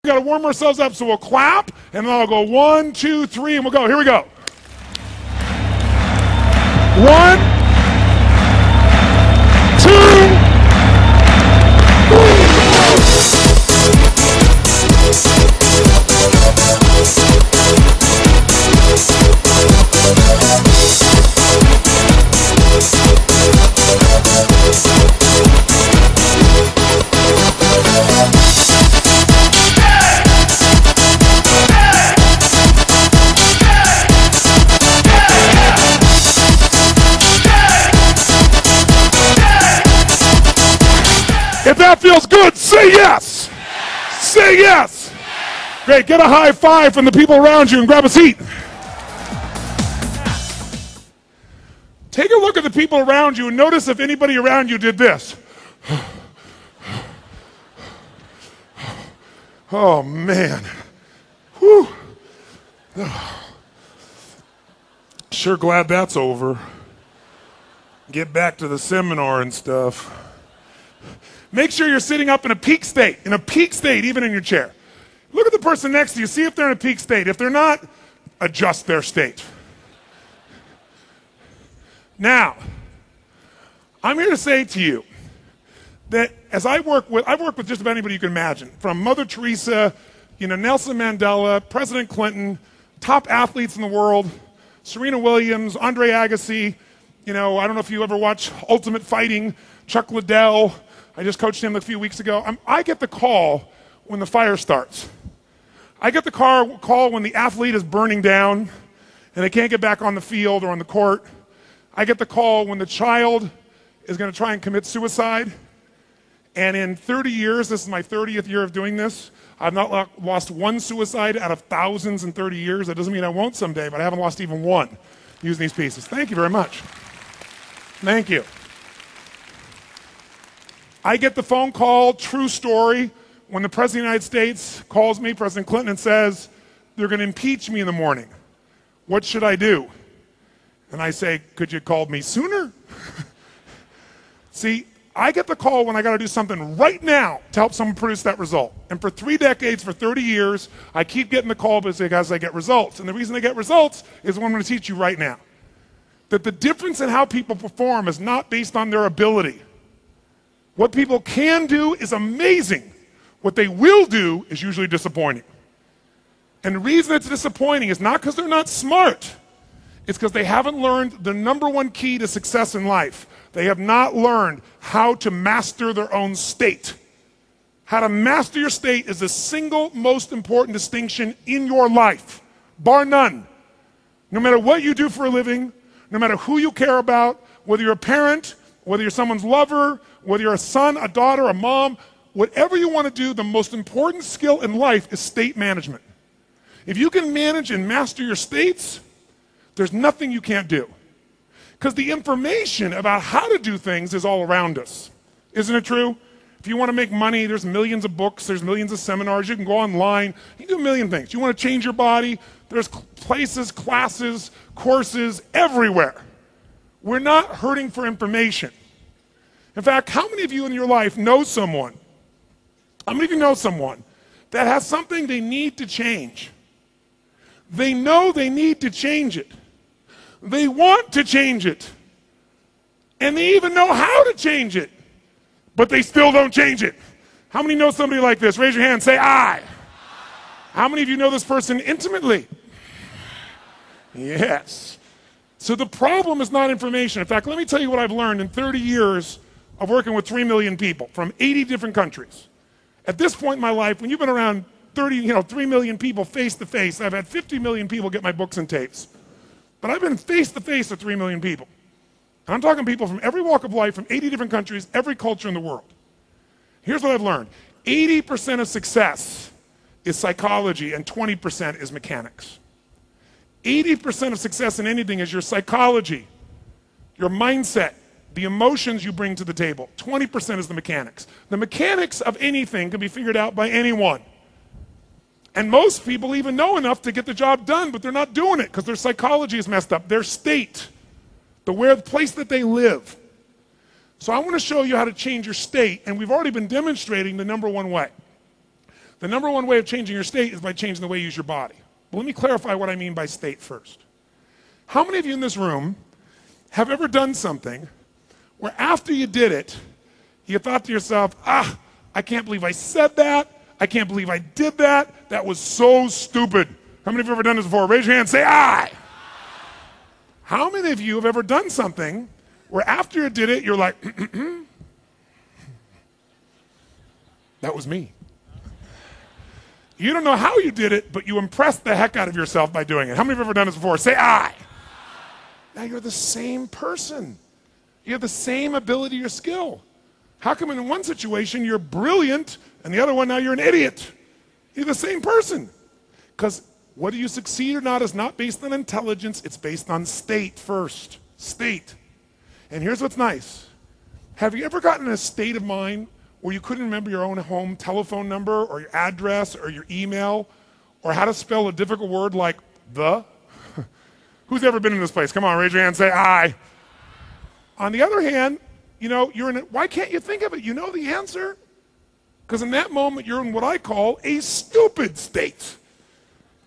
We got to warm ourselves up, so we'll clap, and then I'll go 1, 2, 3, and we'll go. Here we go. 1, If that feels good, say yes. Say yes. Great. Get a high five from the people around you and grab a seat. Take a look at the people around you and notice if anybody around you did this. Oh, man. Whew. Sure glad that's over. Get back to the seminar and stuff. Make sure you're sitting up in a peak state, even in your chair. Look at the person next to you, see if they're in a peak state. If they're not, adjust their state. Now, I'm here to say to you that as I've worked with just about anybody you can imagine, from Mother Teresa, Nelson Mandela, President Clinton, top athletes in the world, Serena Williams, Andre Agassi, I don't know if you ever watch Ultimate Fighting, Chuck Liddell. I just coached him a few weeks ago. I get the call when the fire starts. I get the call when the athlete is burning down and they can't get back on the field or on the court. I get the call when the child is going to try and commit suicide. And in 30 years, this is my 30th year of doing this, I've not lost one suicide out of thousands in 30 years. That doesn't mean I won't someday, but I haven't lost even one using these pieces. Thank you very much. Thank you. I get the phone call, true story, when the President of the United States calls me, President Clinton, and says, they're going to impeach me in the morning. What should I do? And I say, could you have called me sooner? See, I get the call when I got to do something right now to help someone produce that result. And for 3 decades, for 30 years, I keep getting the call because I get results. And the reason I get results is what I'm going to teach you right now. That the difference in how people perform is not based on their ability. What people can do is amazing. What they will do is usually disappointing. And the reason it's disappointing is not because they're not smart. It's because they haven't learned the #1 key to success in life. They have not learned how to master their own state. How to master your state is the single most important distinction in your life, bar none. No matter what you do for a living, no matter who you care about, whether you're a parent, whether you're someone's lover, whether you're a son, a daughter, a mom, whatever you want to do, the most important skill in life is state management. If you can manage and master your states, there's nothing you can't do. Because the information about how to do things is all around us. Isn't it true? If you want to make money, there's millions of books, there's millions of seminars, you can go online, you can do a million things. You want to change your body, there's places, classes, courses everywhere. We're not hurting for information. In fact, how many of you in your life know someone, how many of you know someone that has something they need to change? They know they need to change it. They want to change it. And they even know how to change it. But they still don't change it. How many know somebody like this? Raise your hand, say I. How many of you know this person intimately? Yes. So the problem is not information. In fact, let me tell you what I've learned in 30 years of working with 3 million people from 80 different countries. At this point in my life, when you've been around 3 million people face to face, I've had 50 million people get my books and tapes. But I've been face to face with 3 million people. And I'm talking people from every walk of life, from 80 different countries, every culture in the world. Here's what I've learned. 80% of success is psychology and 20% is mechanics. 80% of success in anything is your psychology, your mindset, the emotions you bring to the table. 20% is the mechanics. The mechanics of anything can be figured out by anyone. And most people even know enough to get the job done, but they're not doing it because their psychology is messed up, their state, the place that they live. So I want to show you how to change your state, and we've already been demonstrating the #1 way. The number one way of changing your state is by changing the way you use your body. But let me clarify what I mean by state first. How many of you in this room have ever done something where after you did it, you thought to yourself, I can't believe I said that. I can't believe I did that. That was so stupid. How many of you have ever done this before? Raise your hand and say, I. How many of you have ever done something where after you did it, you're like, that was me. You don't know how you did it, but you impressed the heck out of yourself by doing it. How many have ever done this before? Say, I. Now you're the same person. You have the same ability or skill. How come in one situation you're brilliant and the other one now you're an idiot? You're the same person. Because whether you succeed or not is not based on intelligence, it's based on state first. State. And here's what's nice. Have you ever gotten in a state of mind where you couldn't remember your own home telephone number or your address or your email or how to spell a difficult word like the? Who's ever been in this place? Come on, raise your hand and say, I. On the other hand, you know, why can't you think of it? You know the answer. Because in that moment, you're in what I call a stupid state.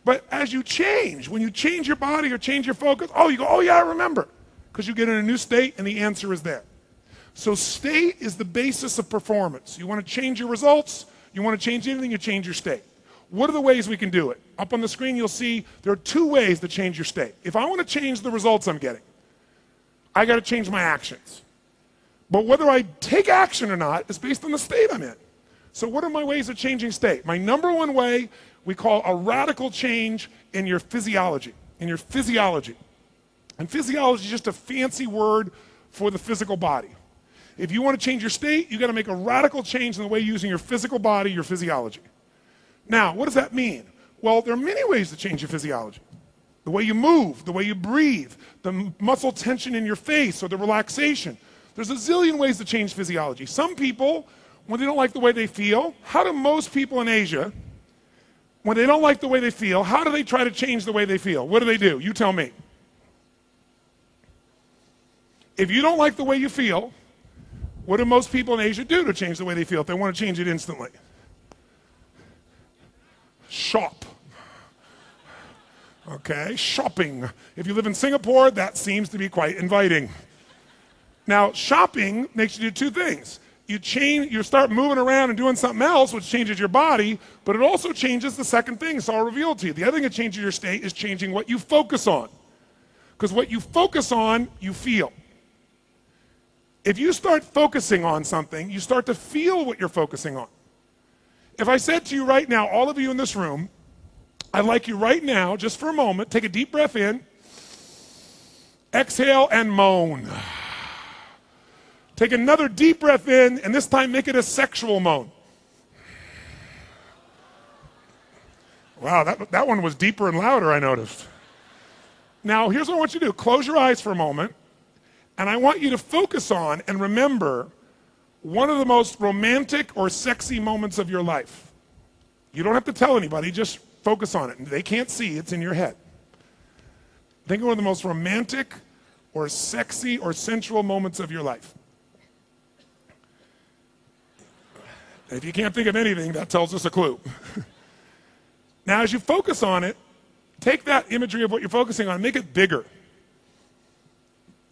But as you change, when you change your body or change your focus, you go, oh yeah, I remember. Because you get in a new state and the answer is there. So state is the basis of performance. You want to change your results, you want to change anything, you change your state. What are the ways we can do it? Up on the screen, you'll see there are 2 ways to change your state. If I want to change the results I'm getting, I got to change my actions. But whether I take action or not is based on the state I'm in. So what are my ways of changing state? My number one way we call a radical change in your physiology. And physiology is just a fancy word for the physical body. If you want to change your state, you got to make a radical change in the way you're using your physical body, your physiology. Now, what does that mean? Well, there are many ways to change your physiology. The way you move, the way you breathe, the muscle tension in your face or the relaxation. There's a zillion ways to change physiology. Some people, when they don't like the way they feel, how do most people in Asia, when they don't like the way they feel, how do they try to change the way they feel? What do? You tell me. If you don't like the way you feel, what do most people in Asia do to change the way they feel if they want to change it instantly? Shop. Okay, shopping. If you live in Singapore, that seems to be quite inviting. Now, shopping makes you do 2 things. You start moving around and doing something else, which changes your body, but it also changes the second thing, so I'll reveal it to you. The other thing that changes your state is changing what you focus on. Because what you focus on, you feel. If you start focusing on something, you start to feel what you're focusing on. If I said to you right now, all of you in this room, I'd like you right now, just for a moment, take a deep breath in, exhale and moan. Take another deep breath in, and this time make it a sexual moan. Wow, that one was deeper and louder, I noticed. Now, here's what I want you to do. Close your eyes for a moment, and I want you to focus on and remember one of the most romantic or sexy moments of your life. You don't have to tell anybody, just focus on it. They can't see, it's in your head. Think of one of the most romantic or sexy or sensual moments of your life. And if you can't think of anything, that tells us a clue. Now, as you focus on it, take that imagery of what you're focusing on, make it bigger.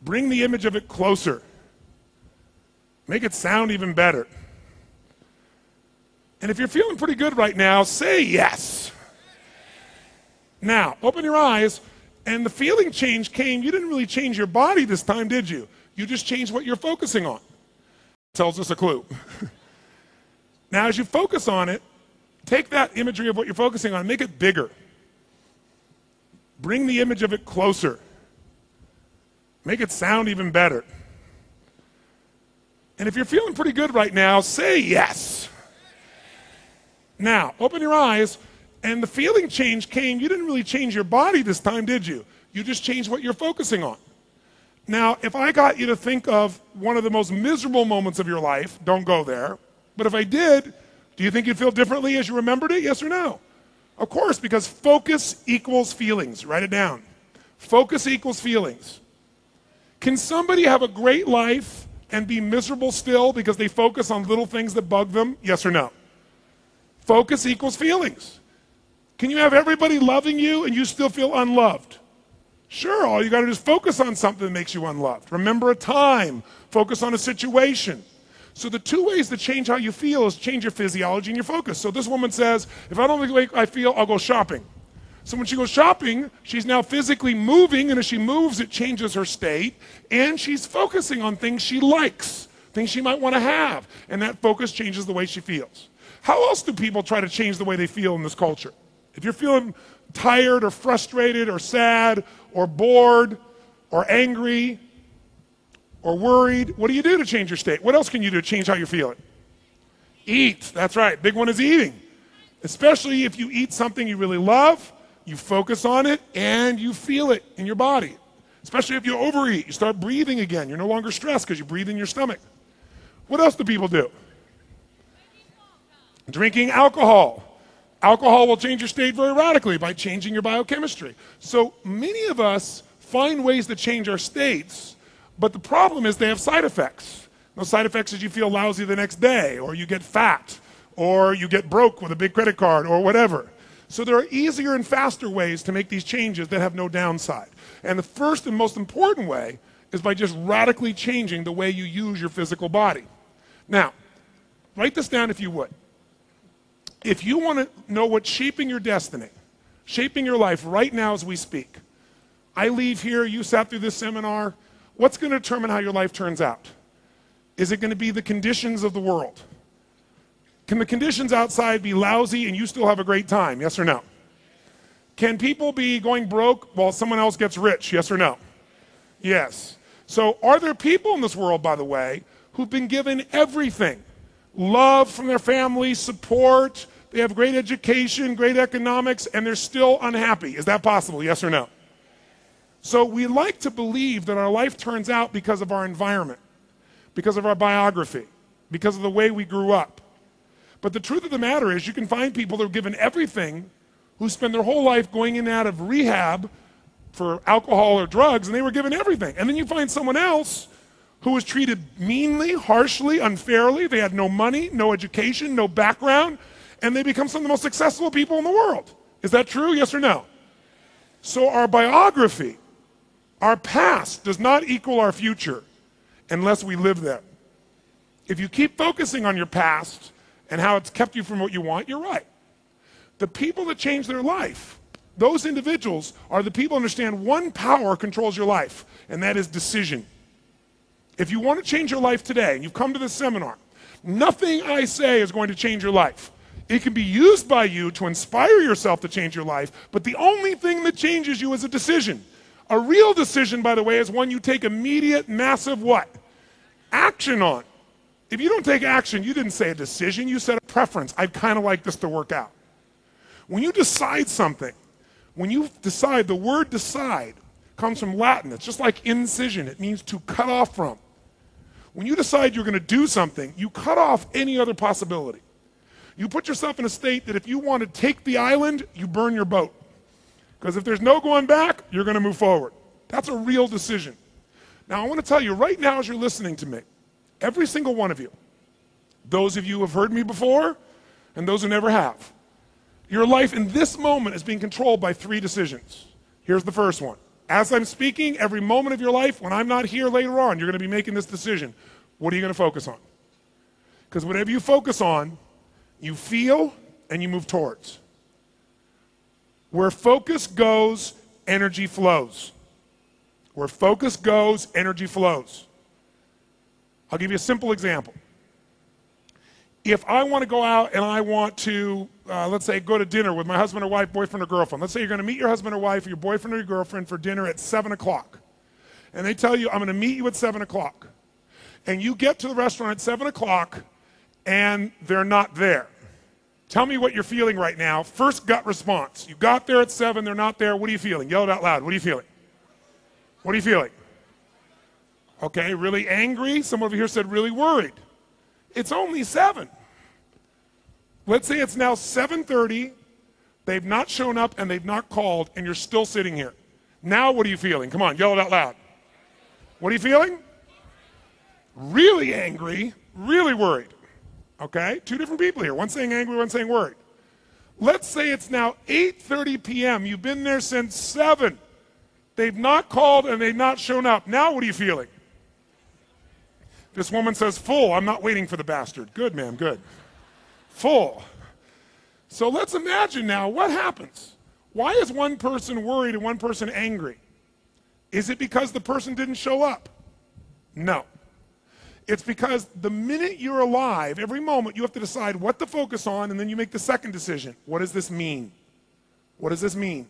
Bring the image of it closer. Make it sound even better. And if you're feeling pretty good right now, say yes. Now, open your eyes, and the feeling change came. You didn't really change your body this time, did you? You just changed what you're focusing on. Tells us a clue. Now, as you focus on it, take that imagery of what you're focusing on, make it bigger. Bring the image of it closer. Make it sound even better. And if you're feeling pretty good right now, say yes. Now, open your eyes, and the feeling change came. You didn't really change your body this time, did you? You just changed what you're focusing on. Now, if I got you to think of one of the most miserable moments of your life, don't go there. But if I did, do you think you'd feel differently as you remembered it? Yes or no? Of course, because focus equals feelings. Write it down. Focus equals feelings. Can somebody have a great life and be miserable still because they focus on little things that bug them? Yes or no? Focus equals feelings. Can you have everybody loving you and you still feel unloved? Sure, all you got to do is focus on something that makes you unloved. Remember a time. Focus on a situation. So the two ways to change how you feel is change your physiology and your focus. So this woman says, if I don't like the way I feel, I'll go shopping. So when she goes shopping, she's now physically moving, and as she moves, it changes her state, and she's focusing on things she likes, things she might want to have, and that focus changes the way she feels. How else do people try to change the way they feel in this culture? If you're feeling tired or frustrated or sad or bored or angry or worried, what do you do to change your state? What else can you do to change how you're feeling? Eat. That's right. Big one is eating. Especially if you eat something you really love, you focus on it, and you feel it in your body. Especially if you overeat. You start breathing again. You're no longer stressed because you breathe in your stomach. What else do people do? Drinking alcohol. Alcohol will change your state very radically by changing your biochemistry. So many of us find ways to change our states, but the problem is they have side effects. Those side effects is you feel lousy the next day, or you get fat, or you get broke with a big credit card, or whatever. So there are easier and faster ways to make these changes that have no downside. And the first and most important way is by just radically changing the way you use your physical body. Now, write this down if you would. If you want to know what's shaping your destiny, shaping your life right now as we speak, I leave here, you sat through this seminar, what's going to determine how your life turns out? Is it going to be the conditions of the world? Can the conditions outside be lousy and you still have a great time? Yes or no? Can people be going broke while someone else gets rich? Yes or no? Yes. So are there people in this world, by the way, who've been given everything? Love from their family, support, they have great education, great economics, and they're still unhappy. Is that possible? Yes or no? So we like to believe that our life turns out because of our environment, because of our biography, because of the way we grew up. But the truth of the matter is you can find people that are given everything who spend their whole life going in and out of rehab for alcohol or drugs, and they were given everything. And then you find someone else who was treated meanly, harshly, unfairly. They had no money, no education, no background, and they become some of the most successful people in the world. Is that true? Yes or no? So our biography, our past, does not equal our future unless we live there. If you keep focusing on your past and how it's kept you from what you want, you're right. The people that change their life, those individuals are the people who understand one power controls your life, and that is decision. If you want to change your life today, and you've come to this seminar, nothing I say is going to change your life. It can be used by you to inspire yourself to change your life, but the only thing that changes you is a decision. A real decision, by the way, is one you take immediate, massive what? Action on. If you don't take action, you didn't say a decision, you said a preference. I'd kind of like this to work out. When you decide something, when you decide, the word decide comes from Latin. It's just like incision. It means to cut off from. When you decide you're going to do something, you cut off any other possibility. You put yourself in a state that if you want to take the island, you burn your boat. Because if there's no going back, you're going to move forward. That's a real decision. Now, I want to tell you right now as you're listening to me, every single one of you, those of you who have heard me before and those who never have, your life in this moment is being controlled by 3 decisions. Here's the first one. As I'm speaking, every moment of your life, when I'm not here later on, you're going to be making this decision. What are you going to focus on? Because whatever you focus on, you feel and you move towards. Where focus goes, energy flows. Where focus goes, energy flows. I'll give you a simple example. If I want to go out and I want to, let's say, go to dinner with my husband or wife, boyfriend or girlfriend. Let's say you're going to meet your husband or wife or your boyfriend or your girlfriend for dinner at 7 o'clock. And they tell you, I'm going to meet you at 7 o'clock. And you get to the restaurant at 7 o'clock and they're not there. Tell me what you're feeling right now. First gut response. You got there at 7, they're not there. What are you feeling? Yell it out loud. What are you feeling? What are you feeling? Okay, really angry. Someone over here said really worried. It's only 7. Let's say it's now 7:30. They've not shown up and they've not called and you're still sitting here. Now what are you feeling? Come on, yell it out loud. What are you feeling? Really angry, really worried. Okay? Two different people here. One saying angry, one saying worried. Let's say it's now 8:30 p.m. You've been there since 7. They've not called and they've not shown up. Now what are you feeling? This woman says, full. I'm not waiting for the bastard. Good, ma'am, good. Full. So let's imagine now what happens. Why is one person worried and one person angry? Is it because the person didn't show up? No. It's because the minute you're alive, every moment you have to decide what to focus on, and then you make the second decision. What does this mean? What does this mean?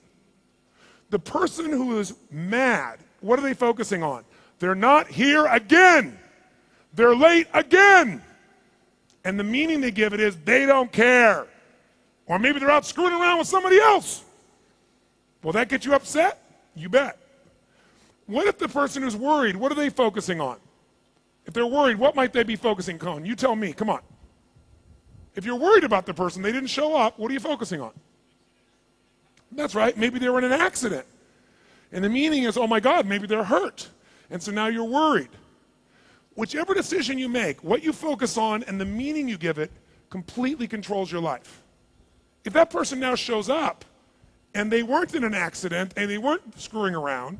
The person who is mad, what are they focusing on? They're not here again. They're late again. And the meaning they give it is they don't care. Or maybe they're out screwing around with somebody else. Will that get you upset? You bet. What if the person who's worried, what are they focusing on? If they're worried, what might they be focusing on? You tell me, come on. If you're worried about the person, they didn't show up, what are you focusing on? That's right, maybe they were in an accident. And the meaning is, oh my God, maybe they're hurt. And so now you're worried. Whichever decision you make, what you focus on and the meaning you give it completely controls your life. If that person now shows up and they weren't in an accident and they weren't screwing around,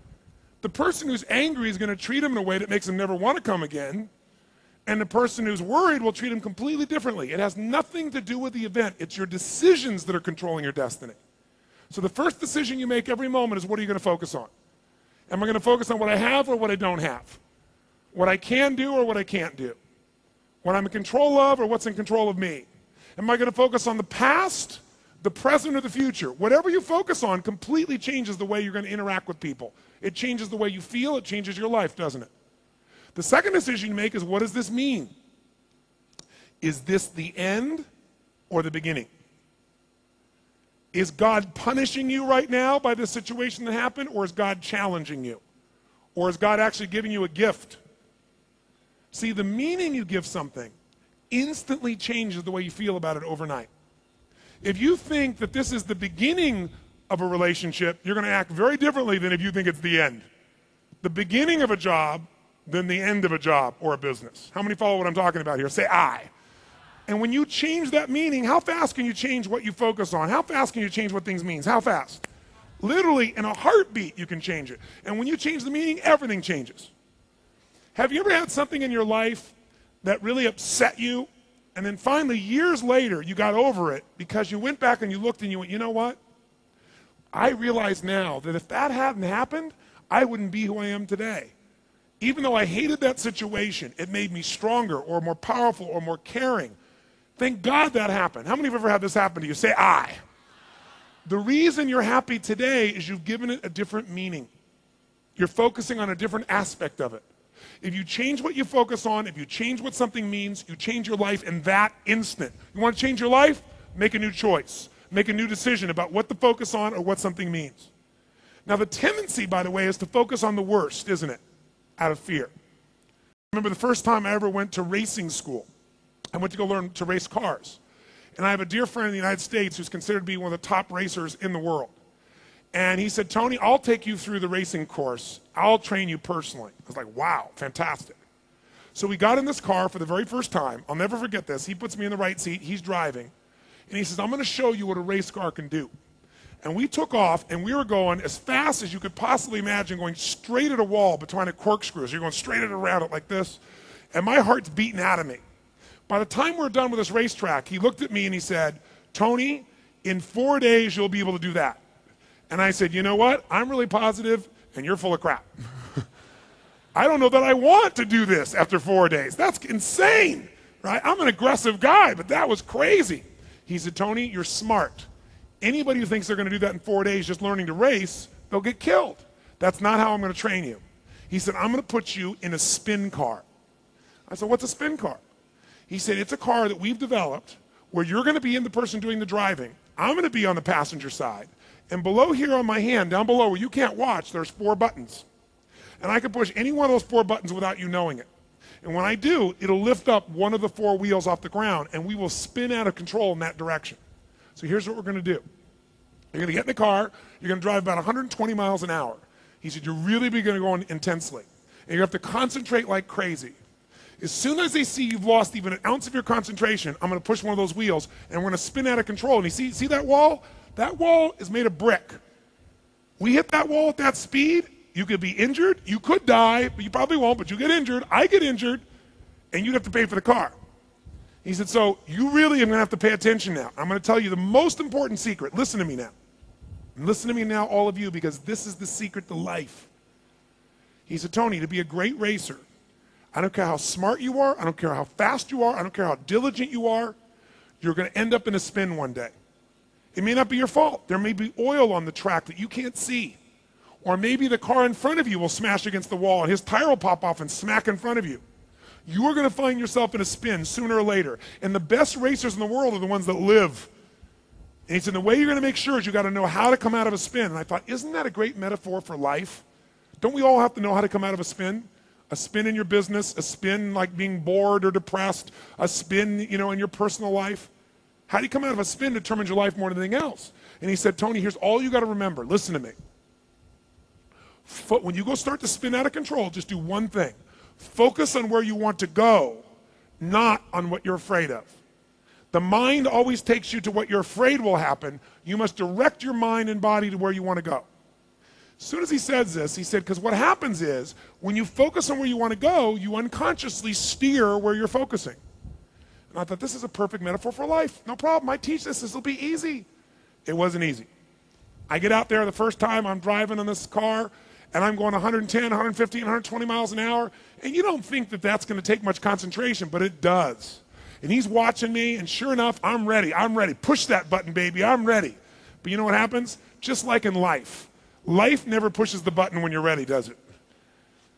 the person who's angry is going to treat them in a way that makes them never want to come again. And the person who's worried will treat them completely differently. It has nothing to do with the event. It's your decisions that are controlling your destiny. So the first decision you make every moment is, what are you going to focus on? Am I going to focus on what I have or what I don't have? What I can do or what I can't do? What I'm in control of or what's in control of me? Am I going to focus on the past, the present, or the future? Whatever you focus on completely changes the way you're going to interact with people. It changes the way you feel. It changes your life, doesn't it? The second decision you make is, what does this mean? Is this the end or the beginning? Is God punishing you right now by this situation that happened, or is God challenging you? Or is God actually giving you a gift? See, the meaning you give something instantly changes the way you feel about it overnight. If you think that this is the beginning of a relationship, you're going to act very differently than if you think it's the end. The beginning of a job than the end of a job or a business. How many follow what I'm talking about here? Say I. And when you change that meaning, how fast can you change what you focus on? How fast can you change what things means? How fast? Literally, in a heartbeat, you can change it. And when you change the meaning, everything changes. Have you ever had something in your life that really upset you, and then finally, years later, you got over it because you went back and you looked and you went, you know what? I realize now that if that hadn't happened, I wouldn't be who I am today. Even though I hated that situation, it made me stronger or more powerful or more caring. Thank God that happened. How many have ever had this happen to you? Say I. The reason you're happy today is you've given it a different meaning. You're focusing on a different aspect of it. If you change what you focus on, if you change what something means, you change your life in that instant. You want to change your life? Make a new choice. Make a new decision about what to focus on or what something means. Now the tendency, by the way, is to focus on the worst, isn't it? Out of fear. I remember the first time I ever went to racing school. I went to go learn to race cars. And I have a dear friend in the United States who's considered to be one of the top racers in the world. And he said, Tony, I'll take you through the racing course. I'll train you personally. I was like, wow, fantastic. So we got in this car for the very first time. I'll never forget this. He puts me in the right seat. He's driving. And he says, I'm going to show you what a race car can do. And we took off, and we were going as fast as you could possibly imagine, going straight at a wall between a corkscrew. So you're going straight at around it like this. And my heart's beating out of me. By the time we're done with this racetrack, he looked at me and he said, Tony, in 4 days, you'll be able to do that. And I said, you know what? I'm really positive, and you're full of crap. I don't know that I want to do this after 4 days. That's insane, right? I'm an aggressive guy, but that was crazy. He said, Tony, you're smart. Anybody who thinks they're going to do that in 4 days just learning to race, they'll get killed. That's not how I'm going to train you. He said, I'm going to put you in a spin car. I said, what's a spin car? He said, it's a car that we've developed where you're going to be in the person doing the driving. I'm going to be on the passenger side. And below here on my hand, down below where you can't watch, there's 4 buttons. And I can push any one of those 4 buttons without you knowing it. And when I do, it'll lift up one of the 4 wheels off the ground, and we will spin out of control in that direction. So here's what we're going to do. You're going to get in the car. You're going to drive about 120 miles an hour. He said, you're really going to go on intensely. And you have to concentrate like crazy. As soon as they see you've lost even an ounce of your concentration, I'm going to push one of those wheels, and we're going to spin out of control. And you see that wall? That wall is made of brick. We hit that wall at that speed, you could be injured, you could die, but you probably won't, but you get injured, I get injured, and you'd have to pay for the car. He said, so you really are going to have to pay attention now. I'm going to tell you the most important secret. Listen to me now. And listen to me now, all of you, because this is the secret to life. He said, Tony, to be a great racer, I don't care how smart you are, I don't care how fast you are, I don't care how diligent you are, you're going to end up in a spin one day. It may not be your fault. There may be oil on the track that you can't see. Or maybe the car in front of you will smash against the wall and his tire will pop off and smack in front of you. You are going to find yourself in a spin sooner or later. And the best racers in the world are the ones that live. And he said, the way you're going to make sure is you got to know how to come out of a spin. And I thought, isn't that a great metaphor for life? Don't we all have to know how to come out of a spin? A spin in your business, a spin like being bored or depressed, a spin, in your personal life. How do you come out of a spin determines your life more than anything else. And he said, Tony, here's all you got to remember. Listen to me. When you go start to spin out of control, just do one thing. Focus on where you want to go, not on what you're afraid of. The mind always takes you to what you're afraid will happen. You must direct your mind and body to where you want to go. As soon as he says this, he said, because what happens is, when you focus on where you want to go, you unconsciously steer where you're focusing. And I thought, this is a perfect metaphor for life. No problem. I teach this. This will be easy. It wasn't easy. I get out there the first time I'm driving in this car, and I'm going 110, 150, 120 miles an hour, and you don't think that that's going to take much concentration, but it does. And he's watching me, and sure enough, I'm ready. I'm ready. Push that button, baby. I'm ready. But you know what happens? Just like in life, life never pushes the button when you're ready, does it?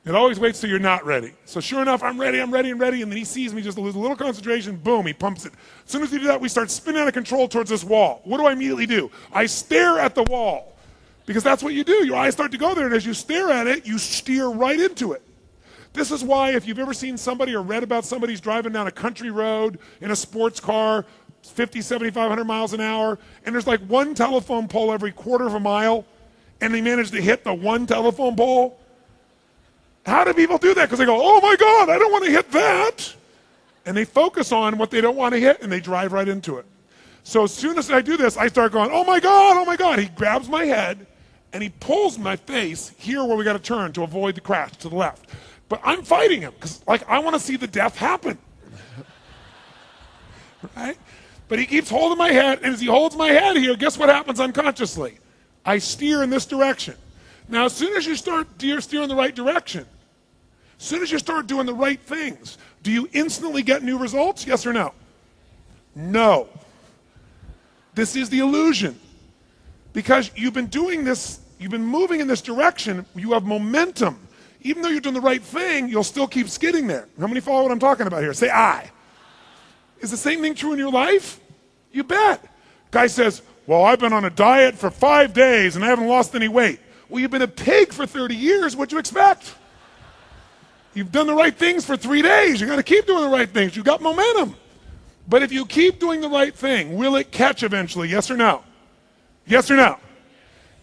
It always waits till you're not ready. So sure enough, I'm ready, and then he sees me just lose a little concentration, boom, he pumps it. As soon as we do that, we start spinning out of control towards this wall. What do I immediately do? I stare at the wall, because that's what you do. Your eyes start to go there, and as you stare at it, you steer right into it. This is why if you've ever seen somebody or read about somebody who's driving down a country road in a sports car, 50, 75, 100 miles an hour, and there's like one telephone pole every quarter of a mile, and they manage to hit the one telephone pole. How do people do that? Because they go, oh my God, I don't want to hit that. And they focus on what they don't want to hit, and they drive right into it. So as soon as I do this, I start going, oh my God, oh my God. He grabs my head, and he pulls my face here where we got to turn to avoid the crash to the left. But I'm fighting him, because I want to see the death happen. Right? But he keeps holding my head, and as he holds my head here, guess what happens unconsciously? I steer in this direction. Now, as soon as you start steering the right direction, as soon as you start doing the right things, do you instantly get new results? Yes or no? No. This is the illusion. Because you've been doing this, you've been moving in this direction, you have momentum. Even though you're doing the right thing, you'll still keep skidding there. How many follow what I'm talking about here? Say I. Is the same thing true in your life? You bet. Guy says, well, I've been on a diet for 5 days and I haven't lost any weight. Well, you've been a pig for 30 years. What'd you expect? You've done the right things for 3 days. You got to keep doing the right things. You've got momentum. But if you keep doing the right thing, will it catch eventually? Yes or no? Yes or no?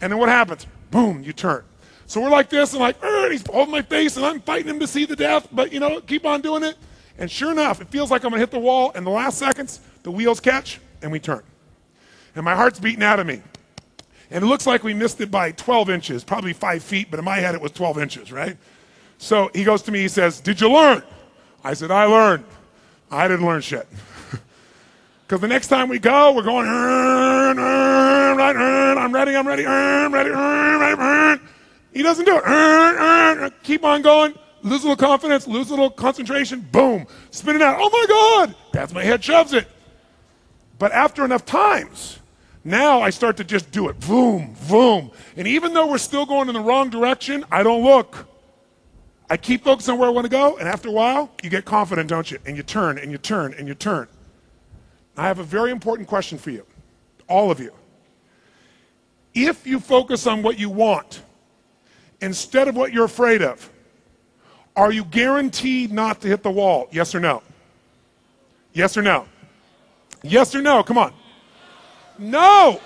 And then what happens? Boom, you turn. So we're like this, and he's holding my face, and I'm fighting him to see the death, but keep on doing it. And sure enough, it feels like I'm going to hit the wall, and the last seconds, the wheels catch, and we turn. And my heart's beating out of me. And it looks like we missed it by 12 inches, probably 5 feet, but in my head it was 12 inches, right? So he goes to me, he says, did you learn? I said, I learned. I didn't learn shit. Because the next time we go, we're going, I'm ready. He doesn't do it. Keep on going. Lose a little confidence, lose a little concentration, boom, spin it out. Oh my God, that's my head shoves it. But after enough times, now I start to just do it, boom, boom. And even though we're still going in the wrong direction, I don't look. I keep focusing on where I want to go, and after a while, you get confident, don't you? And you turn, and you turn, and you turn. I have a very important question for you, all of you. If you focus on what you want instead of what you're afraid of, are you guaranteed not to hit the wall? Yes or no? Yes or no? Yes or no? Come on. No.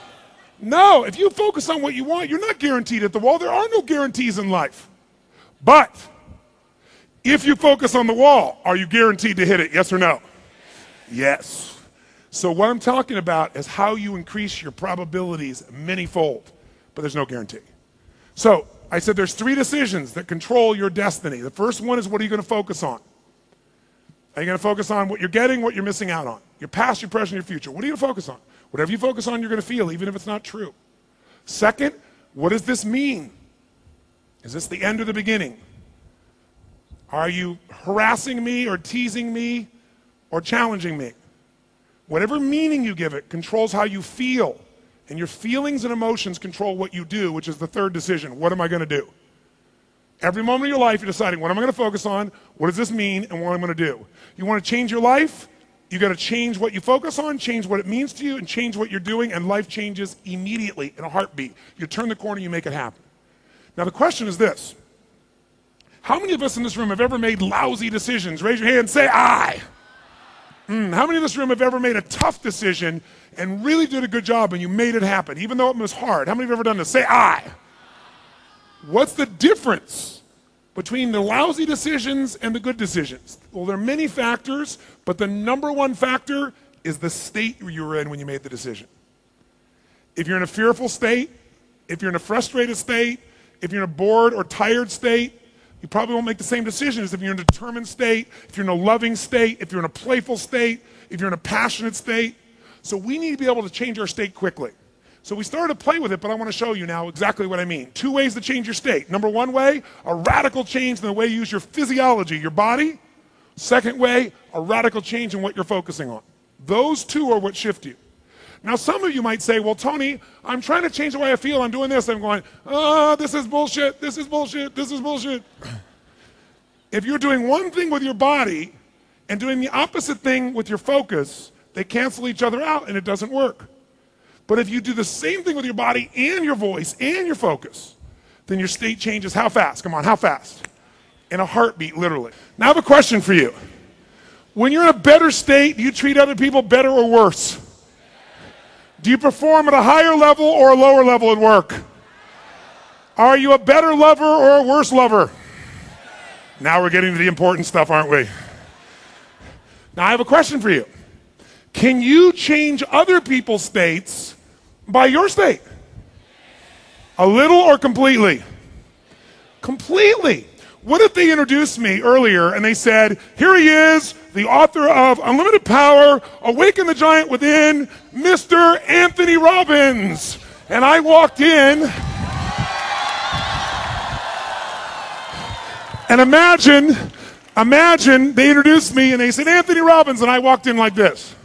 No. If you focus on what you want, you're not guaranteed at the wall. There are no guarantees in life. But If you focus on the wall, are you guaranteed to hit it? Yes or no? Yes. So what I'm talking about is how you increase your probabilities many-fold, but there's no guarantee. So I said there's 3 decisions that control your destiny. The first one is, what are you going to focus on? Are you going to focus on what you're getting, what you're missing out on? Your past, your present, your future. What are you going to focus on? Whatever you focus on, you're going to feel, even if it's not true. Second, what does this mean? Is this the end or the beginning? Are you harassing me or teasing me or challenging me? Whatever meaning you give it controls how you feel. And your feelings and emotions control what you do, which is the third decision. What am I going to do? Every moment of your life, you're deciding, what am I going to focus on? What does this mean? And what I'm going to do. You want to change your life? You got to change what you focus on, change what it means to you, and change what you're doing, and life changes immediately in a heartbeat. You turn the corner, you make it happen. Now the question is this. How many of us in this room have ever made lousy decisions? Raise your hand and say, I. How many in this room have ever made a tough decision and really did a good job and you made it happen, even though it was hard? How many have ever done this? Say, I. What's the difference between the lousy decisions and the good decisions? Well, there are many factors, but the number one factor is the state you were in when you made the decision. If you're in a fearful state, if you're in a frustrated state, if you're in a bored or tired state, you probably won't make the same decision as if you're in a determined state, if you're in a loving state, if you're in a playful state, if you're in a passionate state. So we need to be able to change our state quickly. So we started to play with it, but I want to show you now exactly what I mean. 2 ways to change your state. Number 1 way, a radical change in the way you use your physiology, your body. Second way, a radical change in what you're focusing on. Those 2 are what shift you. Now some of you might say, well, Tony, I'm trying to change the way I feel. I'm doing this. I'm going, oh, this is bullshit. This is bullshit. This is bullshit. If you're doing one thing with your body and doing the opposite thing with your focus, they cancel each other out and it doesn't work. But if you do the same thing with your body and your voice and your focus, then your state changes how fast? Come on, how fast? In a heartbeat, literally. Now I have a question for you. When you're in a better state, do you treat other people better or worse? Do you perform at a higher level or a lower level at work? Are you a better lover or a worse lover? Now we're getting to the important stuff, aren't we? Now I have a question for you. Can you change other people's states by your state? A little or completely? Completely. What if they introduced me earlier and they said, here he is, the author of Unlimited Power, Awaken the Giant Within, Mr. Anthony Robbins. And I walked in, and imagine they introduced me and they said, Anthony Robbins, and I walked in like this.